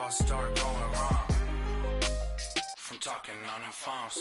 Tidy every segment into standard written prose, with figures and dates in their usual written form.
all start going wrong from talking on the phones.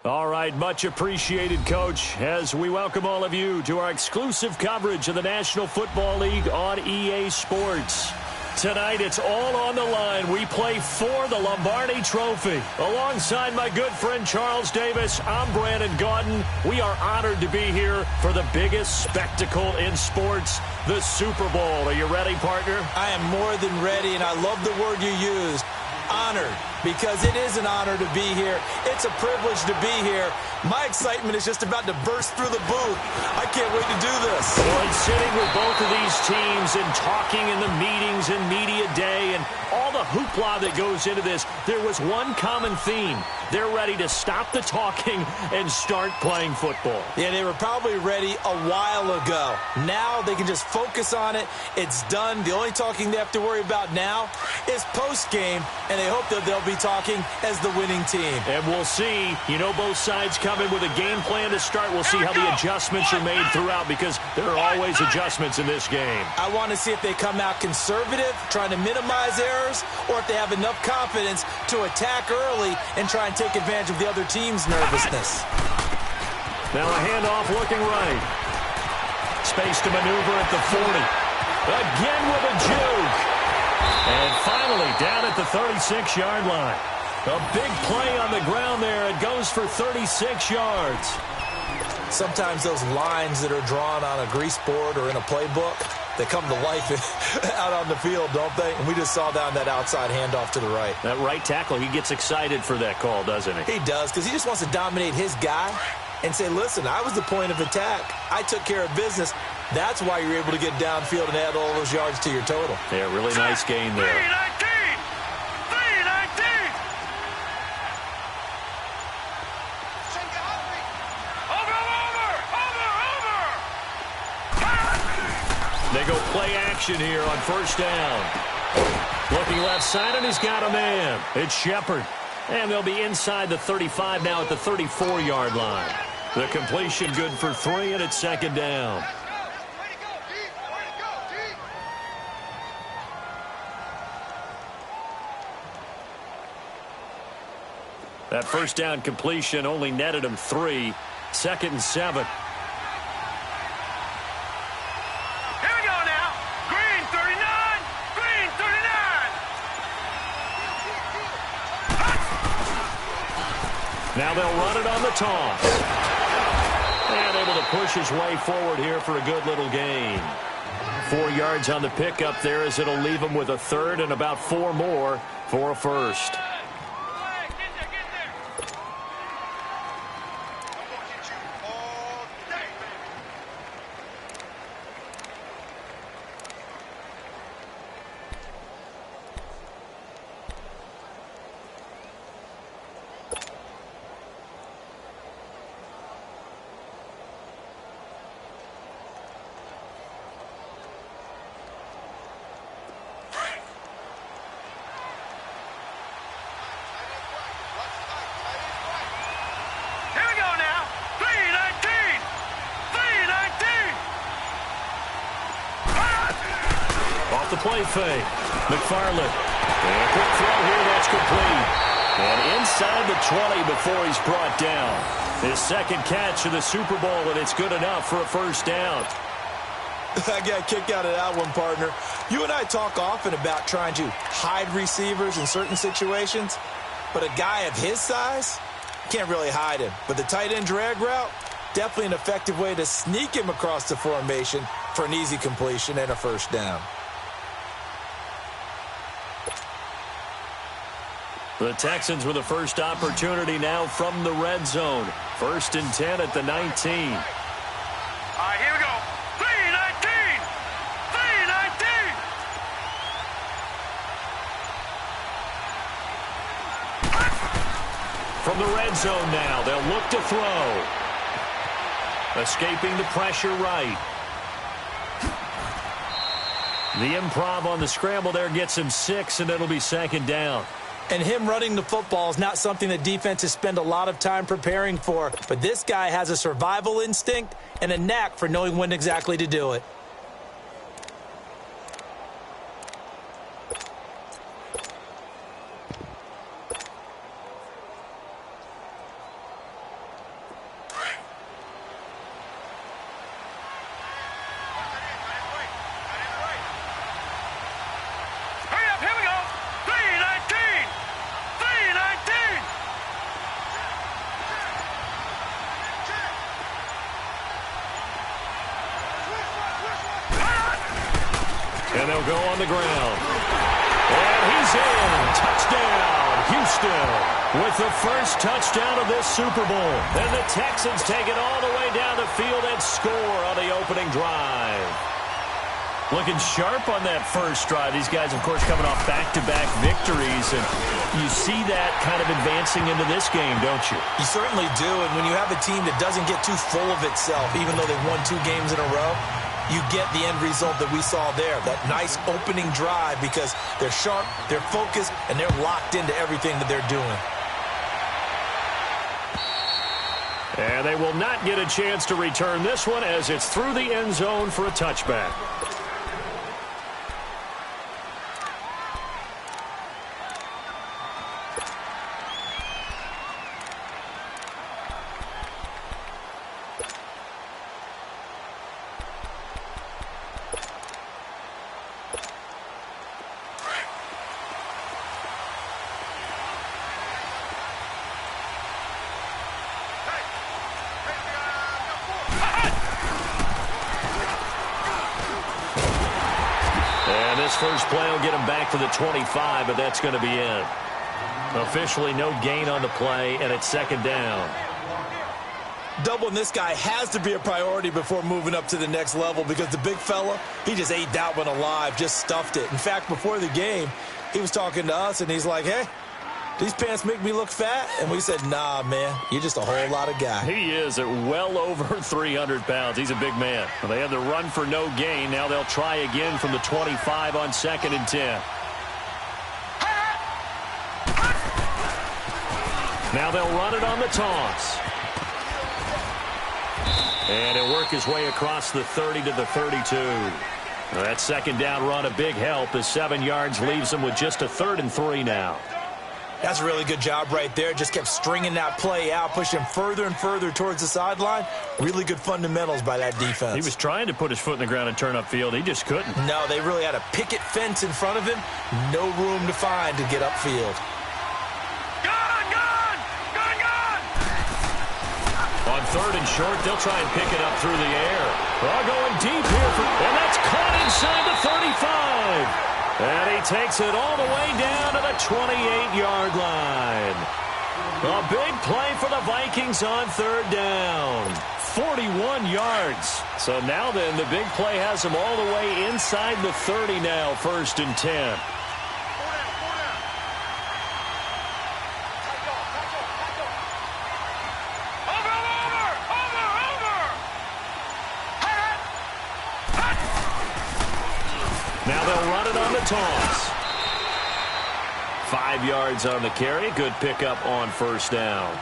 All right, much appreciated, Coach, as we welcome all of you to our exclusive coverage of the National Football League on EA Sports. Tonight, it's all on the line. We play for the Lombardi Trophy. Alongside my good friend Charles Davis, I'm Brandon Gaudin. We are honored to be here for the biggest spectacle in sports, the Super Bowl. Are you ready, partner? I am more than ready, and I love the word you used. Honored, because it is an honor to be here. It's a privilege to be here. My excitement is just about to burst through the booth. I can't wait to do this. Well, and sitting with both of these teams and talking in the meetings and media day and all the hoopla that goes into this, there was one common theme. They're ready to stop the talking and start playing football. Yeah, they were probably ready a while ago. Now they can just focus on it. It's done. The only talking they have to worry about now is post-game, and they hope that they'll be talking as the winning team. And we'll see. You know, both sides come in with a game plan to start. We'll see how the adjustments are made throughout, because there are always adjustments in this game. I want to see if they come out conservative, trying to minimize errors, or if they have enough confidence to attack early and try and take advantage of the other team's nervousness. Now a handoff looking right. Space to maneuver at the 40. Again with a juke. And finally down at the 36-yard line. A big play on the ground there. It goes for 36 yards. Sometimes those lines that are drawn on a grease board or in a playbook, they come to life out on the field, don't they? And we just saw down that outside handoff to the right. That right tackle, he gets excited for that call, doesn't he? He does, because he just wants to dominate his guy and say, listen, I was the point of attack. I took care of business. That's why you're able to get downfield and add all those yards to your total. Yeah, really nice gain there. 319! They go play action here on first down. Looking left side, and he's got a man. It's Shepard. And they'll be inside the 35 now at the 34-yard line. The completion good for 3, and it's second down. That first down completion only netted him 3. 2nd and 7. Now they'll run it on the toss. And able to push his way forward here for a good little gain. 4 yards on the pickup there, as it'll leave him with a 3rd and about 4 more for a first. The play fake. McFarland. And a quick throw here, that's complete. And inside the 20 before he's brought down. His second catch of the Super Bowl, and it's good enough for a first down. I got a kick out of that one, partner. You and I talk often about trying to hide receivers in certain situations, but a guy of his size, can't really hide him. But the tight end drag route, definitely an effective way to sneak him across the formation for an easy completion and a first down. The Texans with the first opportunity now from the red zone. 1st and 10 at the 19. All right, here we go. 319! 319! From the red zone now, they'll look to throw. Escaping the pressure right. The improv on the scramble there gets him 6, and it'll be second down. And him running the football is not something that defenses spend a lot of time preparing for. But this guy has a survival instinct and a knack for knowing when exactly to do it. And they'll go on the ground. And he's in. Touchdown, Houston. With the first touchdown of this Super Bowl. And the Texans take it all the way down the field and score on the opening drive. Looking sharp on that first drive. These guys, of course, coming off back-to-back victories. And you see that kind of advancing into this game, don't you? You certainly do. And when you have a team that doesn't get too full of itself, even though they've won 2 games in a row, you get the end result that we saw there, that nice opening drive, because they're sharp, they're focused, and they're locked into everything that they're doing. And they will not get a chance to return this one as it's through the end zone for a touchback. This first play will get him back to the 25, but that's going to be it. Officially no gain on the play, and it's second down. Doubling this guy has to be a priority before moving up to the next level, because the big fella, he just ate that one alive, just stuffed it. In fact, before the game, he was talking to us, and he's like, hey, these pants make me look fat? And we said, nah, man, you're just a whole lot of guy. He is at well over 300 pounds. He's a big man. Well, they had the run for no gain. Now they'll try again from the 25 on 2nd and 10. Now they'll run it on the toss. And he'll work his way across the 30 to the 32. That second down run, a big help as 7 yards leaves him with just a 3rd and 3 now. That's a really good job right there. Just kept stringing that play out, pushing him further and further towards the sideline. Really good fundamentals by that defense. He was trying to put his foot in the ground and turn upfield. He just couldn't. No, they really had a picket fence in front of him. No room to find to get upfield. On 3rd and short, they'll try and pick it up through the air. They're going deep here, and that's caught inside the 35. And he takes it all the way down to the 28-yard line. A big play for the Vikings on 3rd down. 41 yards. So now then, the big play has him all the way inside the 30 now, 1st and 10. Now they'll run it on the toss. 5 yards on the carry. Good pickup on 1st down.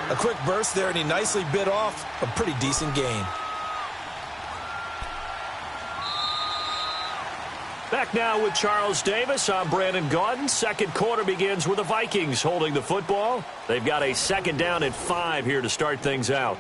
A quick burst there, and he nicely bit off a pretty decent gain. Back now with Charles Davis. I'm Brandon Gaudin. Second quarter begins with the Vikings holding the football. They've got a 2nd down and 5 here to start things out.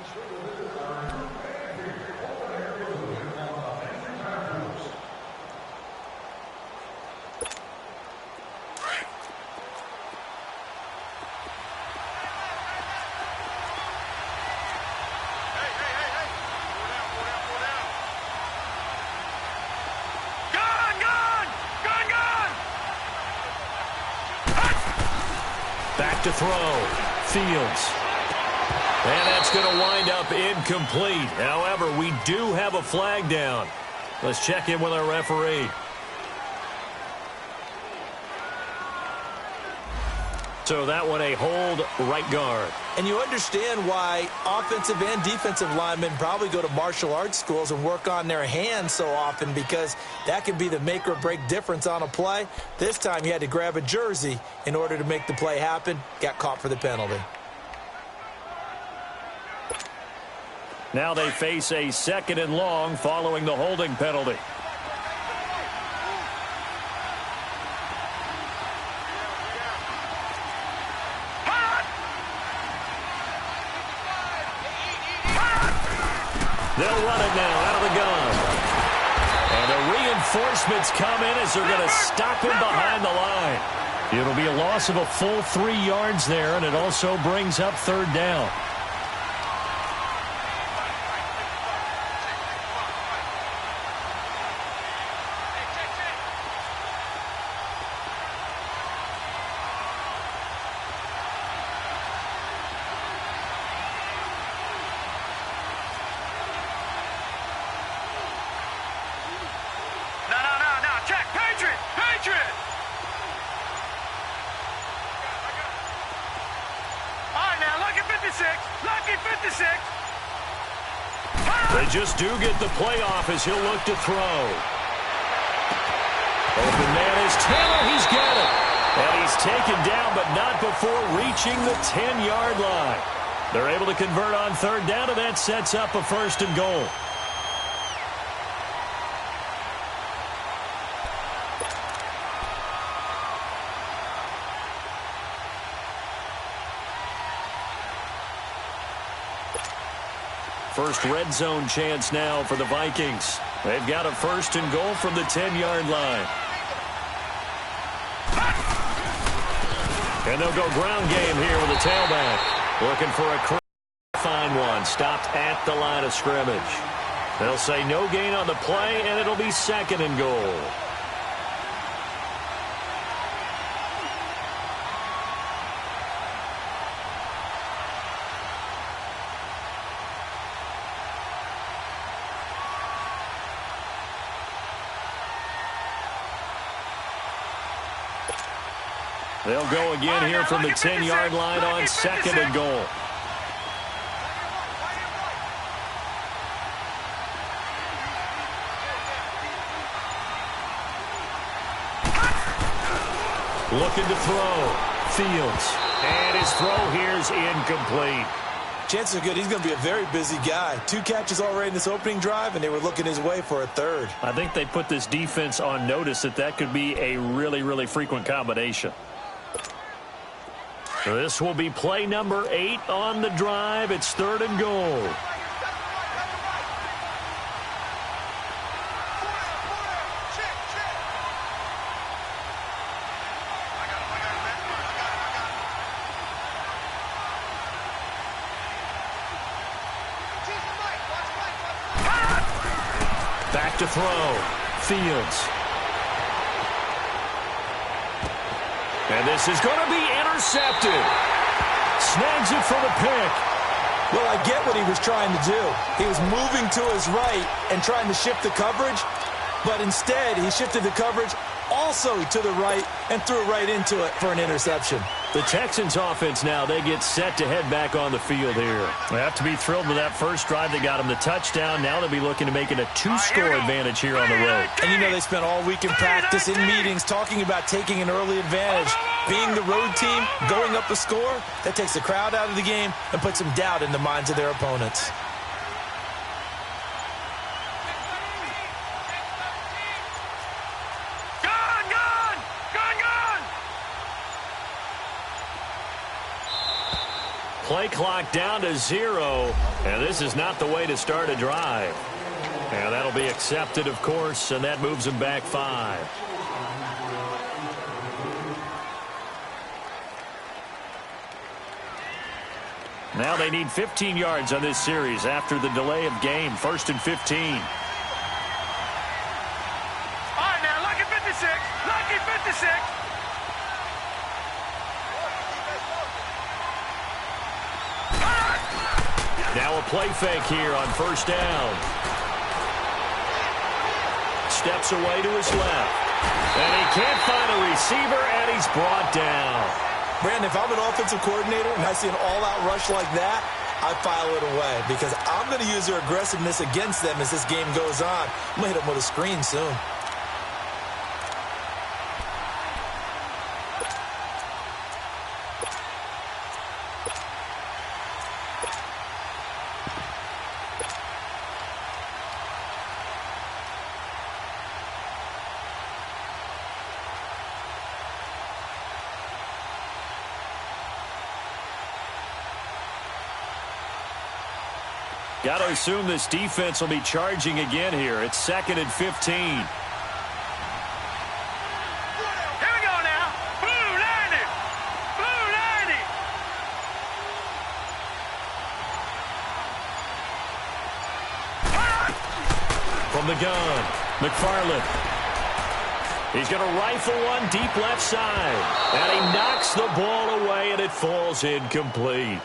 Back to throw. Fields. And that's going to wind up incomplete. However, we do have a flag down. Let's check in with our referee. So that one a hold right guard. And you understand why offensive and defensive linemen probably go to martial arts schools and work on their hands so often, because that can be the make or break difference on a play. This time he had to grab a jersey in order to make the play happen. Got caught for the penalty. Now they face a 2nd and long following the holding penalty. They'll run it now out of the gun. And the reinforcements come in as they're going to stop him behind the line. It'll be a loss of a full 3 yards there, and it also brings up 3rd down. They just do get the play off as he'll look to throw. Open man is Taylor. He's got it. And he's taken down, but not before reaching the 10-yard line. They're able to convert on 3rd down, and that sets up a 1st and goal. First red zone chance now for the Vikings. They've got a 1st and goal from the 10-yard line. And they'll go ground game here with a tailback. Looking for a fine one. Stopped at the line of scrimmage. They'll say no gain on the play, and it'll be 2nd and goal. They'll go again here from the 10-yard line on 2nd and goal. Looking to throw. Fields. And his throw here is incomplete. Chances are good he's going to be a very busy guy. 2 catches already in this opening drive, and they were looking his way for a 3rd. I think they put this defense on notice that could be a really, really frequent combination. This will be play number 8 on the drive. It's 3rd and goal. Back to throw. Fields. And this is going to be intercepted. Snags it for the pick. Well, I get what he was trying to do. He was moving to his right and trying to shift the coverage, but instead he shifted the coverage also to the right and threw it right into it for an interception. The Texans offense now, they get set to head back on the field here. They have to be thrilled with that first drive. They got them the touchdown. Now they'll be looking to make it a 2-score advantage here on the road. And you know they spent all week in practice, in meetings, talking about taking an early advantage. Being the road team, going up a score, that takes the crowd out of the game and puts some doubt in the minds of their opponents. Play clock down to 0, and this is not the way to start a drive. And that'll be accepted, of course, and that moves them back 5. Now they need 15 yards on this series after the delay of game. 1st and 15. All right, now, lucky 56. Lucky 56. Now a play fake here on 1st down. Steps away to his left. And he can't find a receiver, and he's brought down. Brandon, if I'm an offensive coordinator and I see an all-out rush like that, I file it away because I'm going to use their aggressiveness against them as this game goes on. I'm going to hit them with a screen soon. Got to assume this defense will be charging again here. It's 2nd and 15. Here we go now. Blue 90. Blue 90. From the gun, McFarland. He's going to rifle one deep left side. And he knocks the ball away, and it falls incomplete.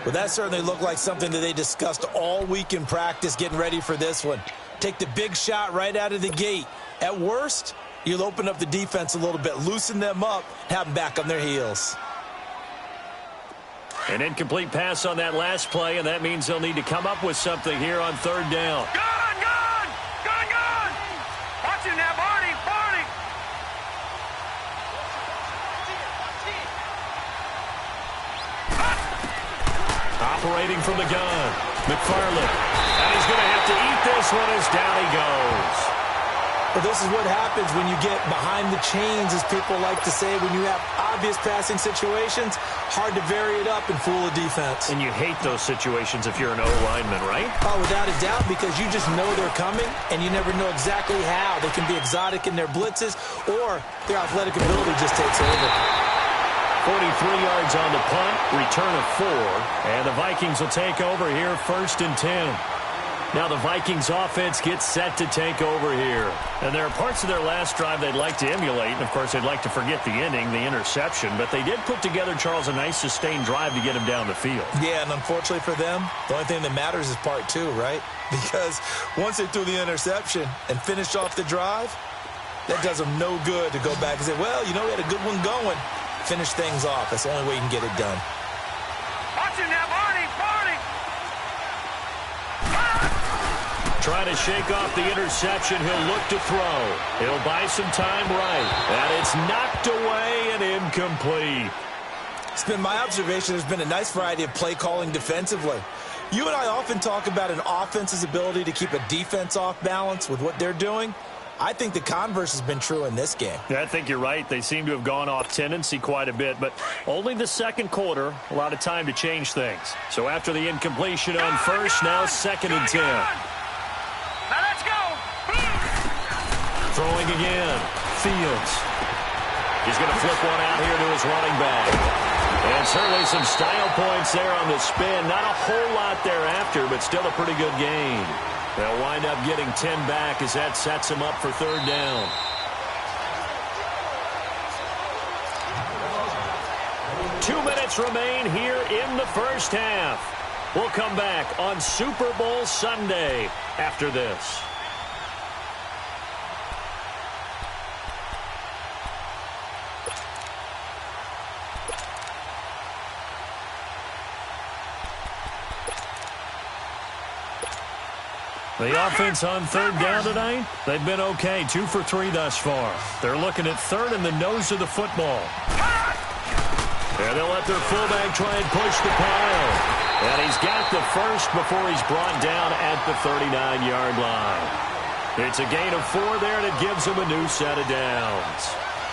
Well, that certainly looked like something that they discussed all week in practice getting ready for this one. Take the big shot right out of the gate. At worst, you'll open up the defense a little bit, loosen them up, have them back on their heels. An incomplete pass on that last play, and that means they'll need to come up with something here on 3rd down. Gun, gun. Gun, gun. Watch him now, Barney. Barney. Operating from the gun, McFarland. And he's going to have to eat this one as down he goes. Well, this is what happens when you get behind the chains, as people like to say, when you have obvious passing situations. Hard to vary it up and fool a defense. And you hate those situations if you're an O-lineman, right? Oh, without a doubt, because you just know they're coming, and you never know exactly how. They can be exotic in their blitzes, or their athletic ability just takes over. 43 yards on the punt, return of 4, and the Vikings will take over here 1st and 10. Now the Vikings offense gets set to take over here. And there are parts of their last drive they'd like to emulate, and of course they'd like to forget the ending, the interception, but they did put together, Charles, a nice sustained drive to get him down the field. Yeah, and unfortunately for them, the only thing that matters is part 2, right? Because once they threw the interception and finished off the drive, that does them no good to go back and say, well, you know, we had a good one going. Finish things off. That's the only way you can get it done. Watch him now, Barney. Barney. Trying to shake off the interception. He'll look to throw. He'll buy some time right. And it's knocked away and incomplete. It's been my observation there's been a nice variety of play calling defensively. You and I often talk about an offense's ability to keep a defense off balance with what they're doing. I think the converse has been true in this game. Yeah, I think you're right. They seem to have gone off tendency quite a bit, but only the 2nd quarter, a lot of time to change things. So after the incompletion on 1st, now 2nd and 10. Now let's go. Throwing again. Fields. He's going to flip one out here to his running back. And certainly some style points there on the spin. Not a whole lot thereafter, but still a pretty good gain. They'll wind up getting 10 back as that sets him up for 3rd down. Two minutes remain here in the first half. We'll come back on Super Bowl Sunday after this. The offense on 3rd down tonight, they've been okay. 2 for 3 thus far. They're looking at 3rd in the nose of the football. And they'll let their fullback try and push the pile. And he's got the first before he's brought down at the 39-yard line. It's a gain of 4 there, and it gives him a new set of downs.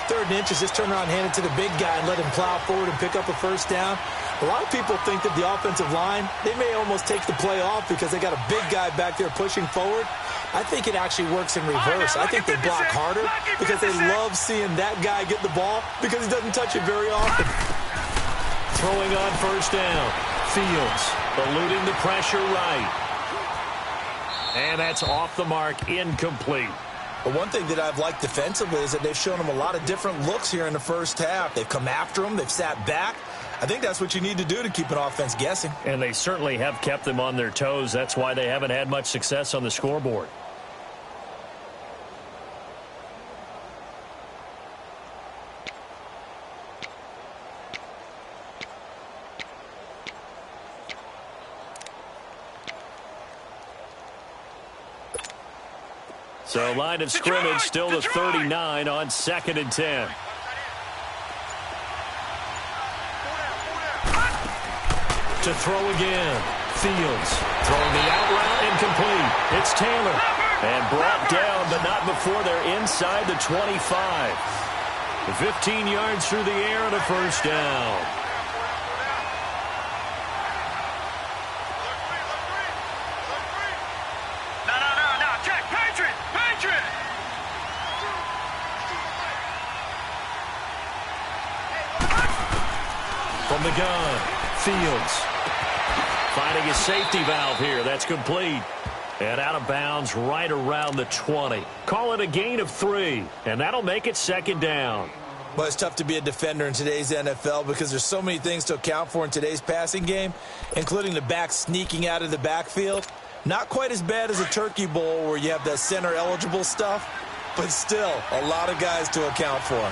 3rd and inches, just turn around, hand it to the big guy, and let him plow forward and pick up a 1st down. A lot of people think that the offensive line, they may almost take the play off because they got a big guy back there pushing forward. I think it actually works in reverse. I think they block harder because they love seeing that guy get the ball because he doesn't touch it very often. Throwing on 1st down. Fields eluding the pressure right. And that's off the mark, incomplete. But one thing that I've liked defensively is that they've shown them a lot of different looks here in the first half. They've come after them. They've sat back. I think that's what you need to do to keep an offense guessing. And they certainly have kept them on their toes. That's why they haven't had much success on the scoreboard. So line of scrimmage still the 39 on 2nd and 10. To throw again. Fields throwing the out route incomplete. It's Taylor. And brought down, but not before they're inside the 25. 15 yards through the air and a first down. No. Check. Patriot. From the gun, Fields. Finding a safety valve here. That's complete. And out of bounds right around the 20. Call it a gain of 3, and that'll make it 2nd down. Well, it's tough to be a defender in today's NFL because there's so many things to account for in today's passing game, including the back sneaking out of the backfield. Not quite as bad as a turkey bowl where you have that center-eligible stuff, but still a lot of guys to account for.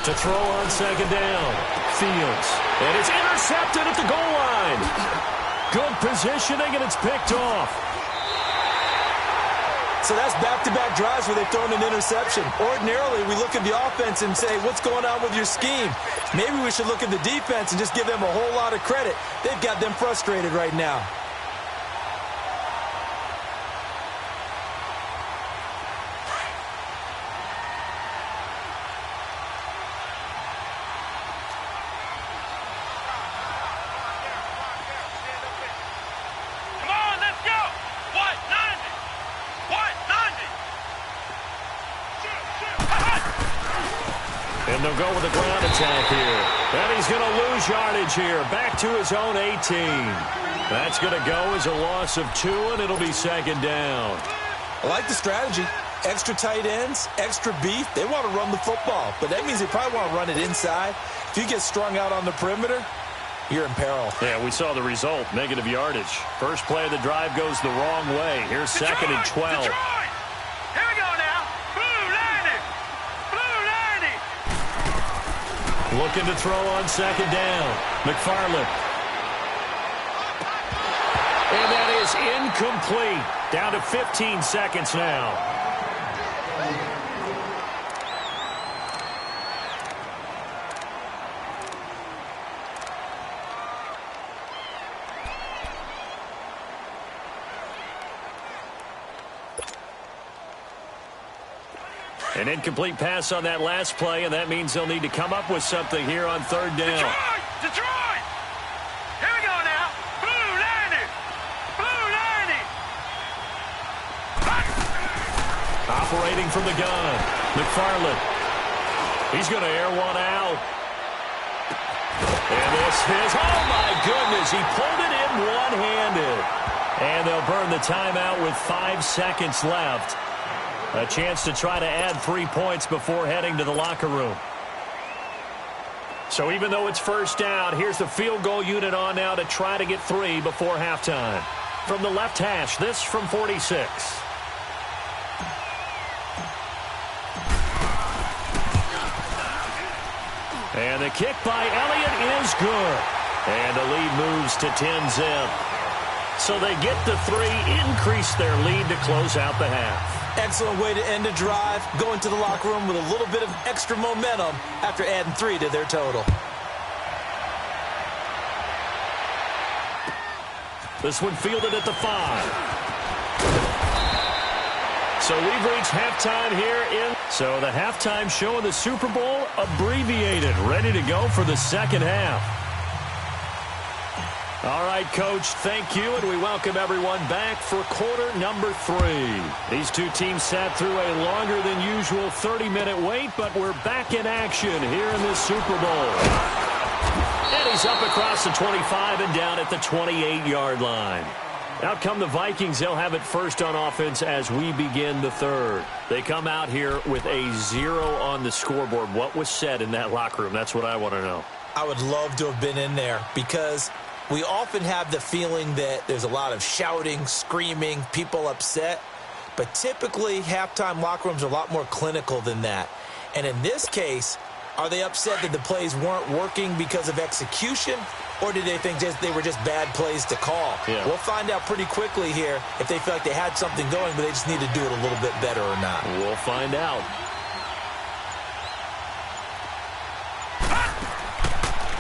To throw on 2nd down. Fields. And it's intercepted at the goal line. Good positioning, and it's picked off. So that's back-to-back drives where they've thrown an interception. Ordinarily, we look at the offense and say, what's going on with your scheme? Maybe we should look at the defense and just give them a whole lot of credit. They've got them frustrated right now. And they'll go with a ground attack here. And he's going to lose yardage here. Back to his own 18. That's going to go as a loss of 2, and it'll be 2nd down. I like the strategy. Extra tight ends, extra beef. They want to run the football, but that means they probably want to run it inside. If you get strung out on the perimeter, you're in peril. Yeah, we saw the result, negative yardage. First play of the drive goes the wrong way. Here's 2nd and 12. Detroit. Here we go now. Blue 90. Looking to throw on 2nd down. McFarland. And that is incomplete. Down to 15 seconds now. An incomplete pass on that last play, and that means they'll need to come up with something here on 3rd down. Detroit! Here we go now. Blue 90. Blue 90. Operating from the gun. McFarland. He's going to air one out. And this is, oh my goodness, he pulled it in one-handed. And they'll burn the timeout with 5 seconds left. A chance to try to add 3 points before heading to the locker room. So even though it's 1st down, here's the field goal unit on now to try to get 3 before halftime. From the left hash, this from 46. And the kick by Elliott is good. And the lead moves to 10-zip. So they get the 3, increase their lead to close out the half. Excellent way to end a drive, go into the locker room with a little bit of extra momentum after adding 3 to their total. This one fielded at the 5. So we've reached halftime here in. So the halftime show of the Super Bowl abbreviated, ready to go for the 2nd half. All right, Coach, thank you, and we welcome everyone back for quarter number 3. These two teams sat through a longer than usual 30-minute wait, but we're back in action here in this Super Bowl. And he's up across the 25 and down at the 28-yard line. Out come the Vikings. They'll have it first on offense as we begin the 3rd. They come out here with a 0 on the scoreboard. What was said in that locker room? That's what I want to know. I would love to have been in there because we often have the feeling that there's a lot of shouting, screaming, people upset. But typically, halftime locker rooms are a lot more clinical than that. And in this case, Are they upset that the plays weren't working because of execution, or did they think they were just bad plays to call? Yeah. We'll find out pretty quickly here if they feel like they had something going, but they just need to do it a little bit better or not. We'll find out.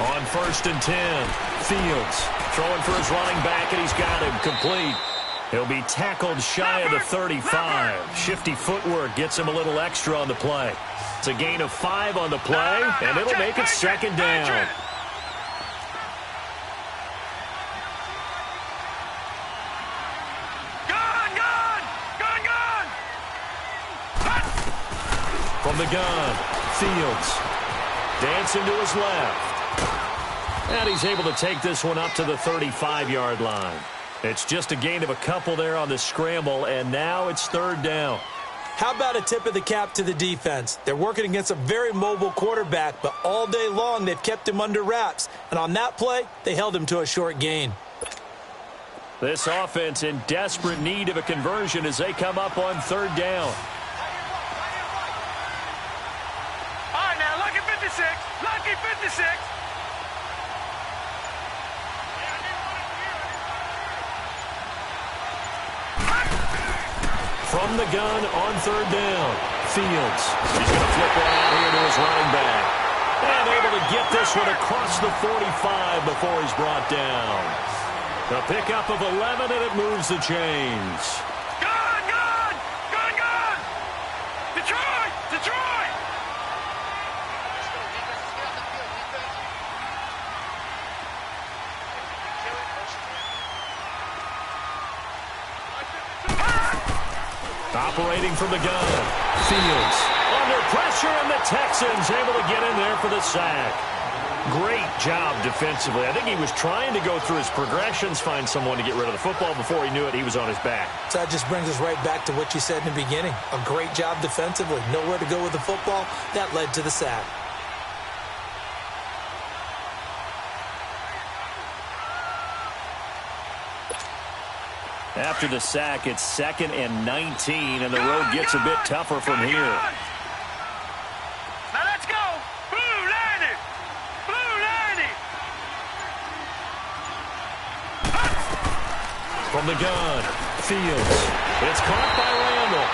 On 1st and 10, Fields throwing for his running back, and he's got him complete. He'll be tackled shy of the 35. Shifty footwork gets him a little extra on the play. It's a gain of 5 on the play, and it'll make it 2nd down. From the gun, Fields dancing to his left. And he's able to take this one up to the 35-yard line. It's just a gain of a couple there on the scramble, and now it's 3rd down. How about a tip of the cap to the defense? They're working against a very mobile quarterback, but all day long they've kept him under wraps. And on that play, they held him to a short gain. This offense in desperate need of a conversion as they come up on 3rd down. All right, now, lucky 56. Lucky 56. From the gun on 3rd down, Fields. He's going to flip one out here to his running back. And able to get this one across the 45 before he's brought down. A pickup of 11, and it moves the chains. Gun, gun! Gun, gun! Detroit! Detroit! Operating from the gun, Fields under pressure, and the Texans able to get in there for the sack. Great job defensively. I think he was trying to go through his progressions, find someone to get rid of the football. Before he knew it, he was on his back. So that just brings us right back to what you said in the beginning. A great job defensively. Nowhere to go with the football. That led to the sack. After the sack, it's 2nd and 19, and the road gets a bit tougher from here. Now let's go! Blue landed! Blue landed! From the gun, Fields. It's caught by Randall.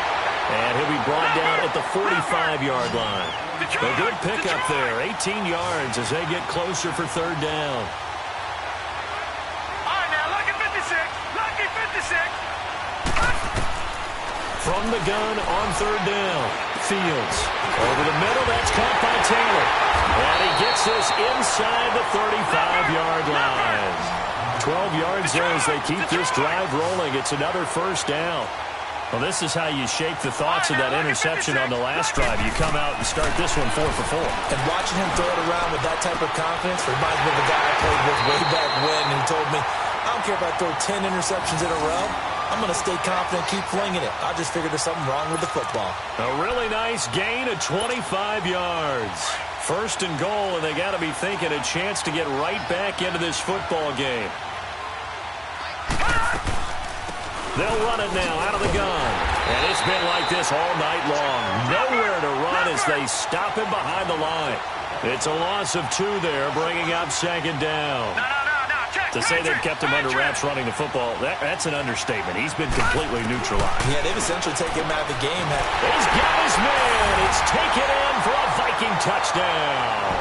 And he'll be brought down at the 45-yard line. A good pickup there, 18 yards as they get closer for 3rd down. All right, now, lucky 56! Lucky 56! From the gun on 3rd down, Fields. Over the middle, that's caught by Taylor. And he gets this inside the 35-yard line. 12 yards there as they keep this drive rolling. It's another 1st down. Well, this is how you shake the thoughts of that interception on the last drive. You come out and start this one 4 for 4. And watching him throw it around with that type of confidence reminds me of a guy I played with way back when who told me, I don't care if I throw 10 interceptions in a row. I'm going to stay confident, keep flinging it. I just figured there's something wrong with the football. A really nice gain of 25 yards. 1st and goal, and they got to be thinking a chance to get right back into this football game. They'll run it now out of the gun. And it's been like this all night long. Nowhere to run as they stop him behind the line. It's a loss of 2 there, bringing up 2nd down. To say they've kept him under wraps running the football, that's an understatement. He's been completely neutralized. Yeah, they've essentially taken him out of the game. He's got his man. It's taken in for a Viking touchdown.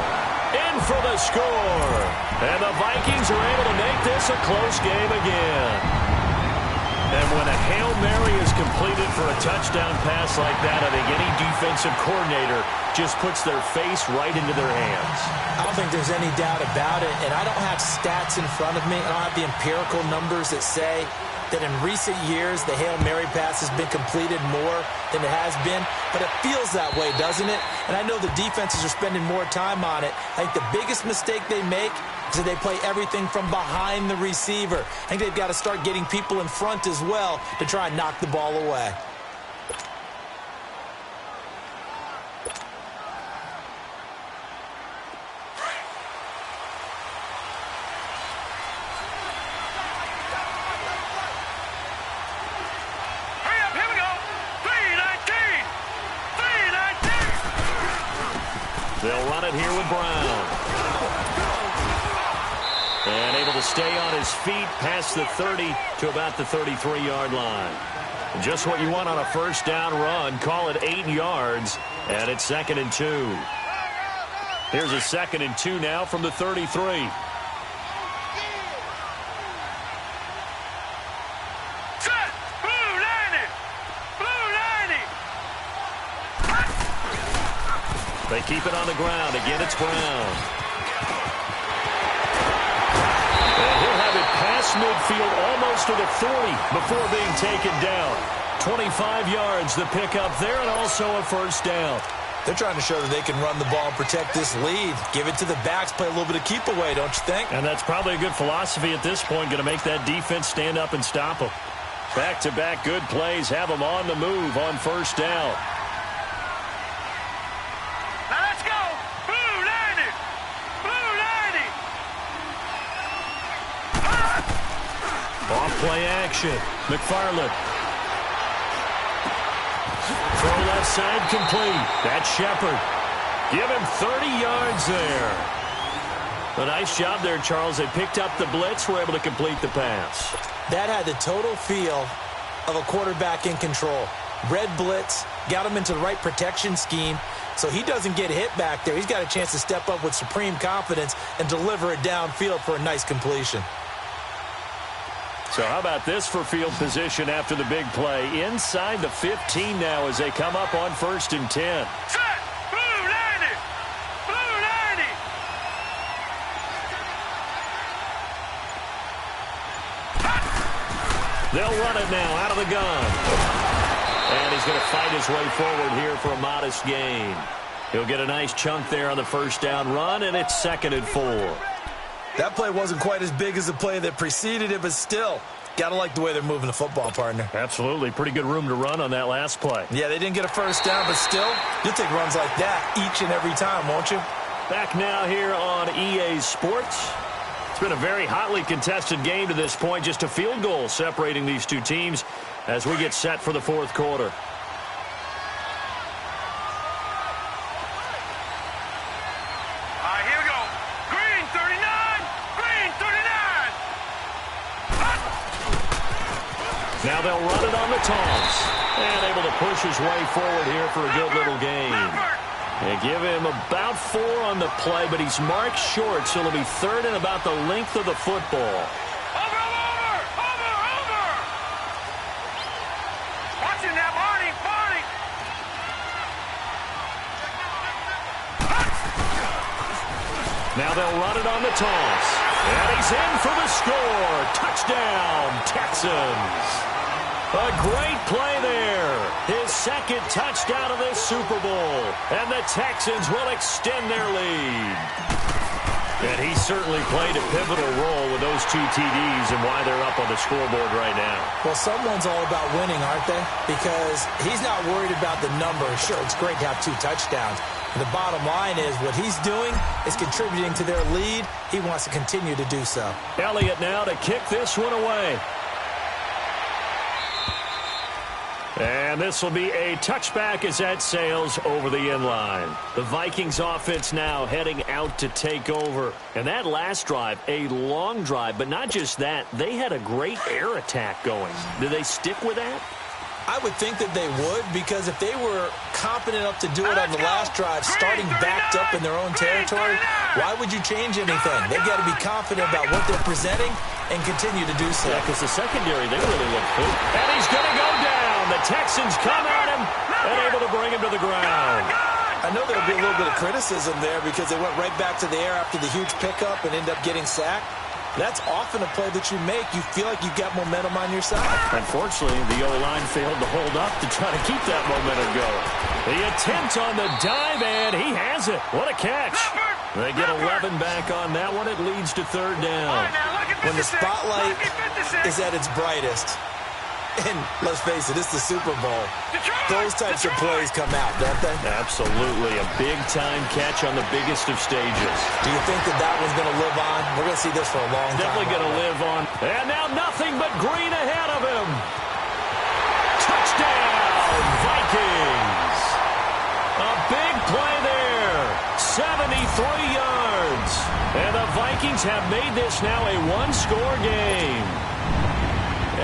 In for the score. And the Vikings are able to make this a close game again. And when a Hail Mary is completed for a touchdown pass like that, I think any defensive coordinator just puts their face right into their hands. I don't think there's any doubt about it, and I don't have stats in front of me. I don't have the empirical numbers that say that in recent years the Hail Mary pass has been completed more than it has been, but it feels that way, doesn't it? And I know the defenses are spending more time on it. I think the biggest mistake they make is that they play everything from behind the receiver. I think they've got to start getting people in front as well to try and knock the ball away. They'll run it here with Brown. And able to stay on his feet past the 30 to about the 33-yard line. Just what you want on a first down run. Call it 8 yards, and it's 2nd and 2. Here's a 2nd and 2 now from the 33. Set! Blue 90! Blue 90! They keep it on the ground. Again, it's Brown. And he'll have it past midfield almost to the 40 before being taken down. 25 yards the pickup there, and also a first down. They're trying to show that they can run the ball and protect this lead. Give it to the backs, play a little bit of keep away, don't you think? And that's probably a good philosophy at this point, going to make that defense stand up and stop them. Back-to-back good plays have them on the move on first down. Now let's go! Blue 90! Blue 90! Off-play action. McFarland. Throw left side complete. That's Shepard. Give him 30 yards there. A nice job there, Charles. They picked up the blitz, were able to complete the pass. That had the total feel of a quarterback in control. Red blitz, got him into the right protection scheme, so he doesn't get hit back there. He's got a chance to step up with supreme confidence and deliver it downfield for a nice completion. So how about this for field position after the big play? Inside the 15 now as they come up on 1st and 10. Set! Blue 90! Blue 90! They'll run it now out of the gun. And he's going to fight his way forward here for a modest gain. He'll get a nice chunk there on the first down run, and it's 2nd and 4. That play wasn't quite as big as the play that preceded it, but still, got to like the way they're moving the football, partner. Absolutely. Pretty good room to run on that last play. Yeah, they didn't get a first down, but still, you'll take runs like that each and every time, won't you? Back now here on EA Sports. It's been a very hotly contested game to this point. Just a field goal separating these two teams as we get set for the 4th quarter. Here we go. Green 39! Green 39! Now they'll run it on the toss. And able to push his way forward here for a good little gain. They give him about 4 on the play, but he's marked short, so it'll be 3rd and about the length of the football. Over! Watching that, Barney! Now they'll run it on the toss. And he's in for the score. Touchdown, Texans. A great play there. His 2nd touchdown of this Super Bowl. And the Texans will extend their lead. And he certainly played a pivotal role with those 2 TDs and why they're up on the scoreboard right now. Well, someone's all about winning, aren't they? Because he's not worried about the number. Sure, it's great to have 2 touchdowns. The bottom line is what he's doing is contributing to their lead. He wants to continue to do so. Elliott now to kick this one away. And this will be a touchback as that sails over the end line. The Vikings offense now heading out to take over. And that last drive, a long drive, but not just that. They had a great air attack going. Do they stick with that? I would think that they would, because if they were competent enough to do it on the last drive, starting backed up in their own territory, why would you change anything? They've got to be confident about what they're presenting and continue to do so. Yeah, because the secondary, they really look good. And he's going to go down. The Texans come at him and able to bring him to the ground. I know there'll be a little bit of criticism there because they went right back to the air after the huge pickup and ended up getting sacked. That's often a play that you make. You feel like you've got momentum on your side. Unfortunately, the O-line failed to hold up to try to keep that momentum going. The attempt on the dive, and he has it. What a catch. They get 11 back on that one. It leads to 3rd down. When the spotlight is at its brightest, and let's face it, it's the Super Bowl, those types of plays come out, don't they? Absolutely. A big-time catch on the biggest of stages. Do you think that one's going to live on? We're going to see this for a long time. Definitely going to live on. And now nothing but green ahead of him. Touchdown, Vikings. A big play there. yards. And the Vikings have made this now a one-score game.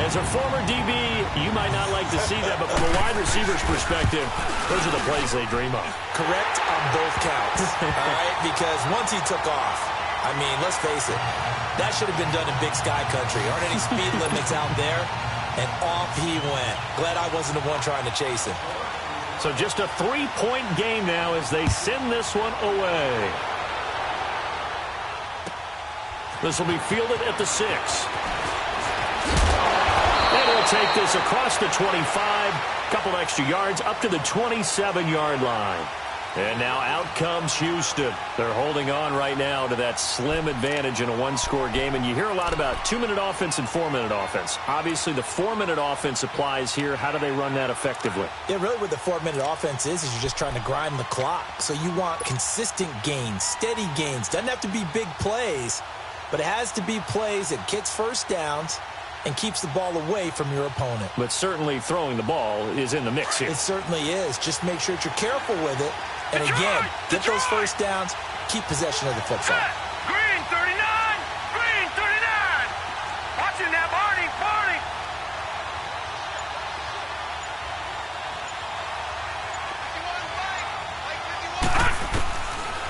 As a former DB, you might not like to see that, but from a wide receiver's perspective, those are the plays they dream of. Correct on both counts, all right? Because once he took off, I mean, let's face it, that should have been done in Big Sky Country. Aren't any speed limits out there? And off he went. Glad I wasn't the one trying to chase him. So just a 3-point game now as they send this one away. This will be fielded at the 6. And he'll take this across the 25, couple extra yards up to the 27-yard line. And now out comes Houston. They're holding on right now to that slim advantage in a one-score game. And you hear a lot about 2-minute offense and 4-minute offense. Obviously, the 4-minute offense applies here. How do they run that effectively? Yeah, really what the 4-minute offense is you're just trying to grind the clock. So you want consistent gains, steady gains. Doesn't have to be big plays, but it has to be plays that gets first downs and keeps the ball away from your opponent. But certainly throwing the ball is in the mix here. It certainly is. Just make sure that you're careful with it. And again, get those first downs, keep possession of the football. Green 39! Green 39! Watching that, Barney! Barney!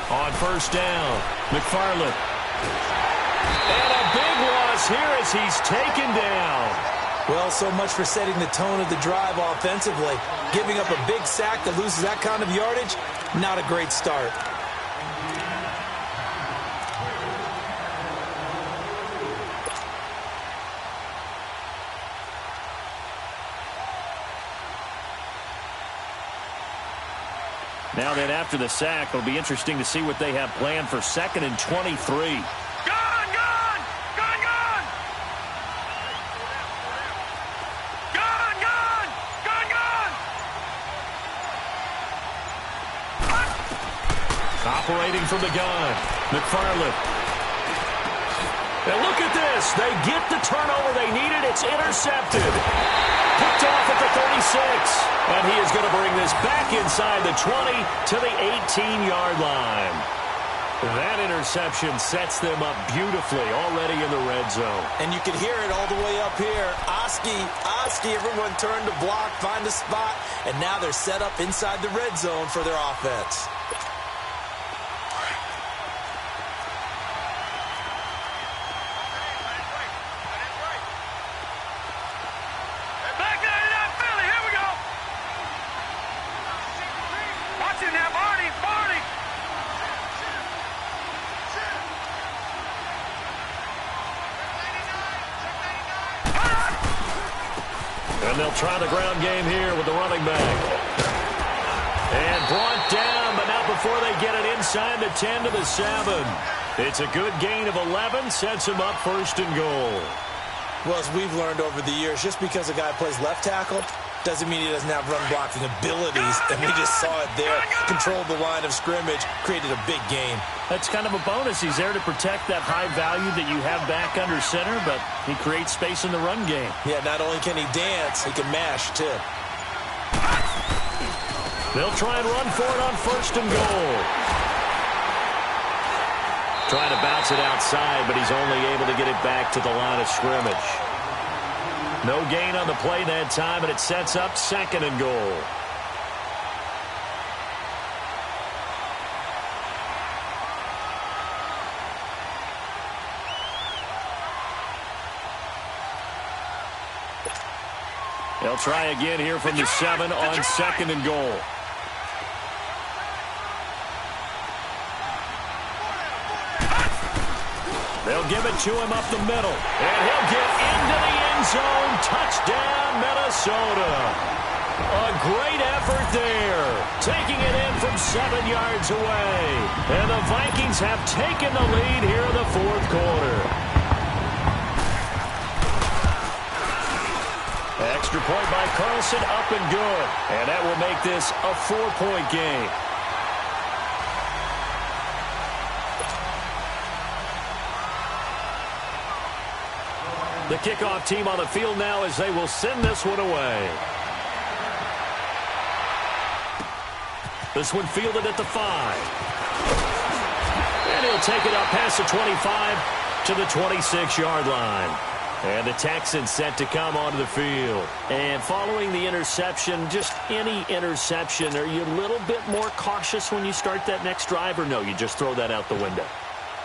On first down, McFarland. And a big loss here as he's taken down. Well, so much for setting the tone of the drive offensively. Giving up a big sack that loses that kind of yardage, not a great start. Now then, after the sack, it'll be interesting to see what they have planned for 2nd and 23. Operating from the gun, McFarland. And look at this. They get the turnover they needed. It's intercepted. Picked off at the 36. And he is going to bring this back inside the 20 to the 18-yard line. That interception sets them up beautifully already in the red zone. And you can hear it all the way up here. Oski, everyone turned to block, find a spot, and now they're set up inside the red zone for their offense. And they'll try the ground game here with the running back. And brought down, but not before they get it inside the 10 to the 7. It's a good gain of 11, sets him up 1st and goal. Well, as we've learned over the years, just because a guy plays left tackle doesn't mean he doesn't have run-blocking abilities, and we just saw it there. Controlled the line of scrimmage, created a big gain. That's kind of a bonus. He's there to protect that high value that you have back under center, but he creates space in the run game. Yeah, not only can he dance, he can mash, too. They'll try and run for it on 1st and goal. Trying to bounce it outside, but he's only able to get it back to the line of scrimmage. No gain on the play that time, and it sets up 2nd and goal. They'll try again here from the 7 on 2nd and goal. They'll give it to him up the middle. And he'll get into the end zone. Touchdown, Minnesota. A great effort there. Taking it in from 7 yards away. And the Vikings have taken the lead here in the 4th quarter. Extra point by Carlson, up and good. And that will make this a 4-point game. The kickoff team on the field now as they will send this one away. This one fielded at the 5. And he'll take it up past the 25 to the 26-yard line. And the Texans set to come onto the field. And following the interception, just any interception, are you a little bit more cautious when you start that next drive, or no, you just throw that out the window?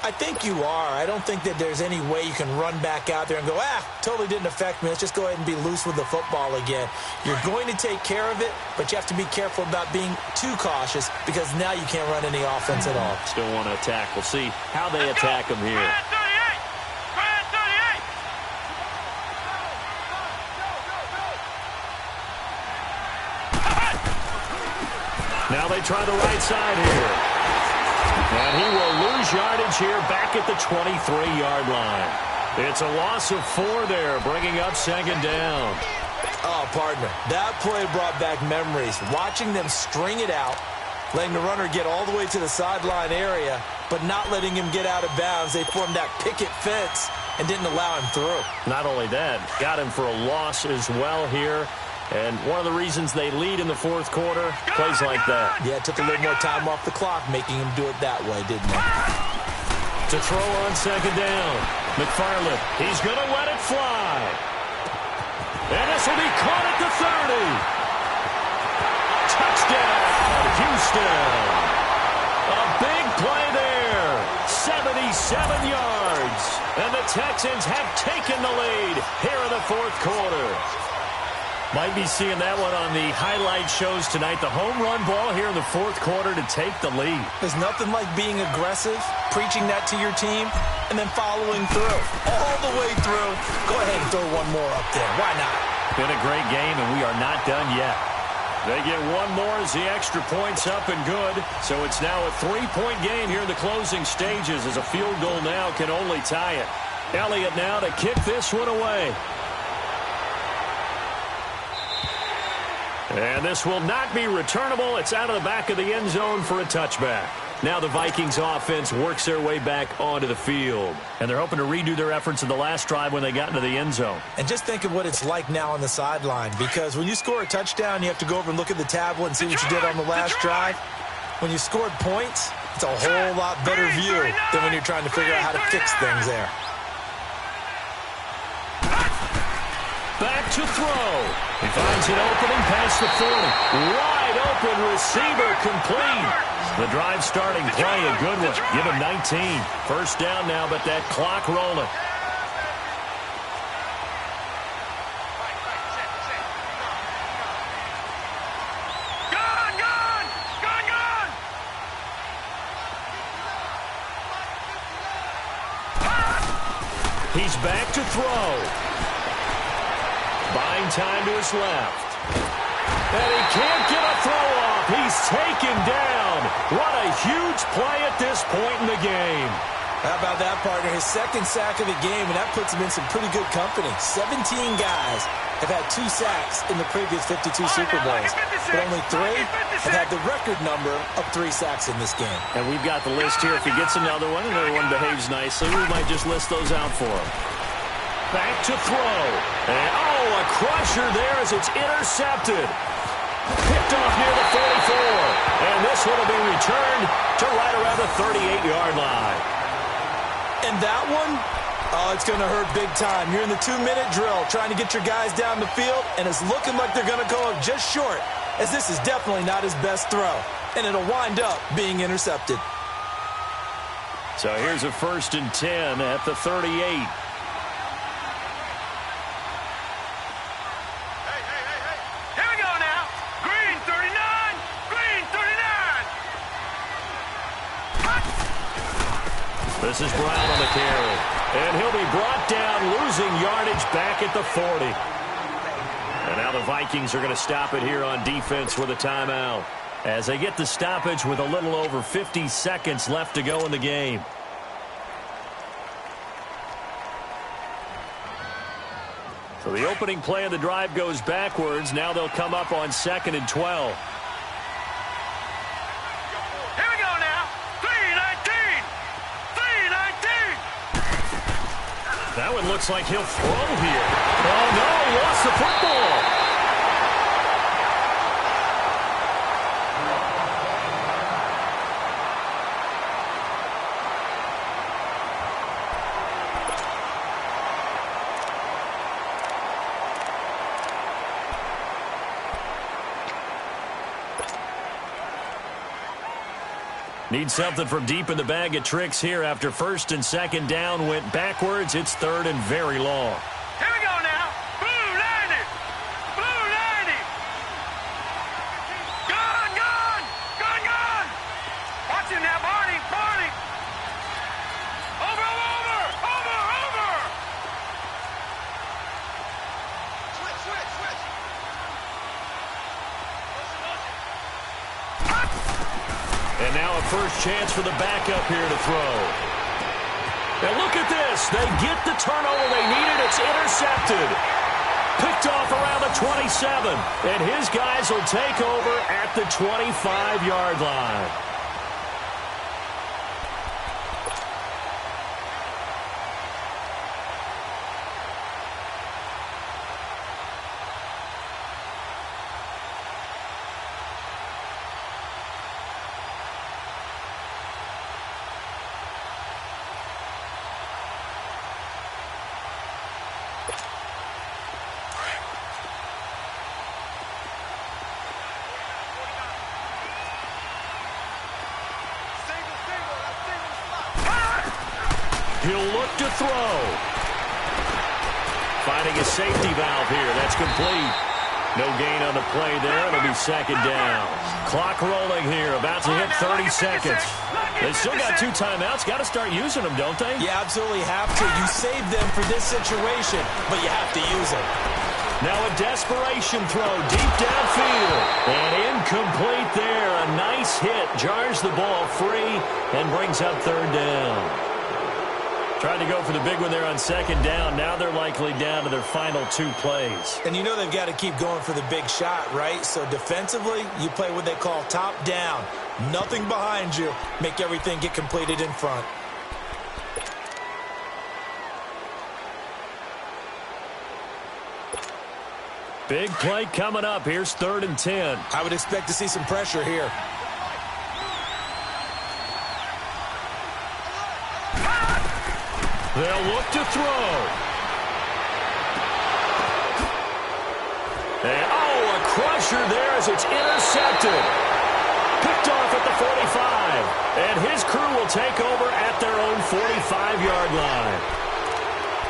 I think you are. I don't think that there's any way you can run back out there and go, totally didn't affect me. Let's just go ahead and be loose with the football again. You're going to take care of it, but you have to be careful about being too cautious because now you can't run any offense at all. Still want to attack. We'll see how they attack them here. Now they try the right side here. And he will lose yardage here back at the 23-yard line. It's a loss of 4 there, bringing up second down. Oh, partner, that play brought back memories. Watching them string it out, letting the runner get all the way to the sideline area, but not letting him get out of bounds. They formed that picket fence and didn't allow him through. Not only that, got him for a loss as well here. And one of the reasons they lead in the fourth quarter, plays like that. Yeah, it took a little more time off the clock, making him do it that way, didn't it? To throw on second down. McFarland, he's going to let it fly. And this will be caught at the 30. Touchdown, Houston. A big play there. 77 yards. And the Texans have taken the lead here in the fourth quarter. Might be seeing that one on the highlight shows tonight. The home run ball here in the fourth quarter to take the lead. There's nothing like being aggressive, preaching that to your team, and then following through. All the way through. Go ahead and throw one more up there. Why not? Been a great game, and we are not done yet. They get one more as the extra point's up and good. So it's now a 3-point game here in the closing stages as a field goal now can only tie it. Elliott now to kick this one away. And this will not be returnable. It's out of the back of the end zone for a touchback. Now the Vikings offense works their way back onto the field. And they're hoping to redo their efforts in the last drive when they got into the end zone. And just think of what it's like now on the sideline. Because when you score a touchdown, you have to go over and look at the tablet and see what you did on the last drive. When you scored points, it's a whole lot better view than when you're trying to figure out how to fix things there. Back to throw. He finds an opening past the 40. Wide open receiver complete. The drive starting play, a good one. Give him 19. First down now, but that clock rolling. He's back to throw. Buying time to his left. And he can't get a throw off. He's taken down. What a huge play at this point in the game. How about that, partner? His second sack of the game, and that puts him in some pretty good company. 17 guys have had 2 sacks in the previous 52 Super Bowls, but only 3 have had the record number of 3 sacks in this game. And we've got the list here. If he gets another one behaves nicely, we might just list those out for him. Back to throw. And, a crusher there as it's intercepted. Picked off near the 44. And this one will be returned to right around the 38-yard line. And that one, it's going to hurt big time. You're in the 2-minute drill trying to get your guys down the field, and it's looking like they're going to go up just short, as this is definitely not his best throw. And it'll wind up being intercepted. So here's a 1st and 10 at the 38. This is Brown on the carry. And he'll be brought down, losing yardage back at the 40. And now the Vikings are going to stop it here on defense with a timeout, as they get the stoppage with a little over 50 seconds left to go in the game. So the opening play of the drive goes backwards. Now they'll come up on 2nd and 12. That one looks like he'll throw here. Oh, no, he lost the football. Need something from deep in the bag of tricks here after first and second down went backwards. It's third and very long. Here we go now. Blue 90. Blue 90. Gone, gone. Gone, gone. Watch him now, Barney. Barney. Over, over, over, over. Switch, switch, switch. And now a first chance for the backup here to throw. And look at this. They get the turnover they needed. It's intercepted. Picked off around the 27. And his guys will take over at the 25-yard line. He'll look to throw. Finding a safety valve here. That's complete. No gain on the play there. It'll be second down. Clock rolling here. About to hit 30 seconds. They still got 2 timeouts. Got to start using them, don't they? You absolutely have to. You save them for this situation, but you have to use them. Now a desperation throw deep downfield. And incomplete there. A nice hit. Jars the ball free and brings up third down. Tried to go for the big one there on second down. Now they're likely down to their final 2 plays. And you know they've got to keep going for the big shot, right? So defensively, you play what they call top down. Nothing behind you. Make everything get completed in front. Big play coming up. Here's 3rd and 10. I would expect to see some pressure here. They'll look to throw. And, a crusher there as it's intercepted. Picked off at the 45. And his crew will take over at their own 45-yard line.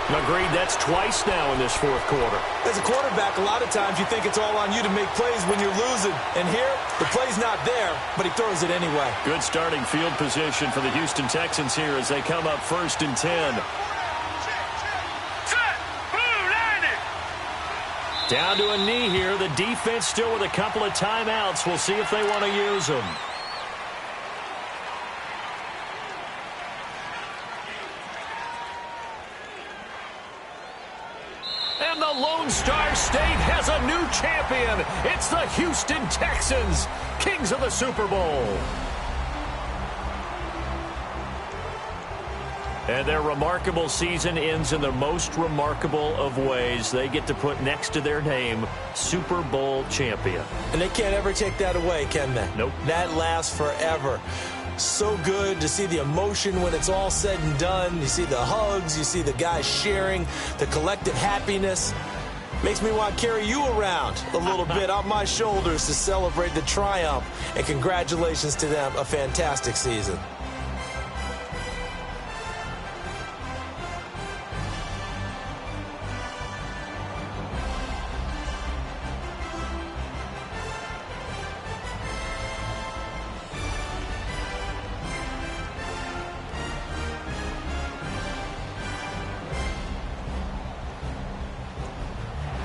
Agreed, that's twice now in this 4th quarter. As a quarterback, a lot of times you think it's all on you to make plays when you're losing. And here, the play's not there, but he throws it anyway. Good starting field position for the Houston Texans here as they come up 1st and 10. Down to a knee here. The defense still with a couple of timeouts. We'll see if they want to use them. And the Lone Star State has a new champion. It's the Houston Texans, kings of the Super Bowl. And their remarkable season ends in the most remarkable of ways. They get to put next to their name, Super Bowl champion. And they can't ever take that away, can they? Nope. That lasts forever. So good to see the emotion when it's all said and done. You see the hugs, you see the guys sharing, the collective happiness. Makes me want to carry you around a little bit on my shoulders to celebrate the triumph. And congratulations to them, a fantastic season.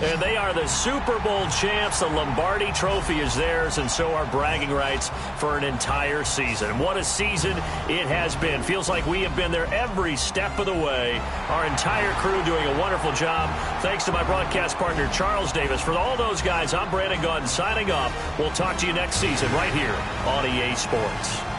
And they are the Super Bowl champs. The Lombardi Trophy is theirs, and so are bragging rights for an entire season. What a season it has been. Feels like we have been there every step of the way. Our entire crew doing a wonderful job. Thanks to my broadcast partner, Charles Davis. For all those guys, I'm Brandon Gunn signing off. We'll talk to you next season right here on EA Sports.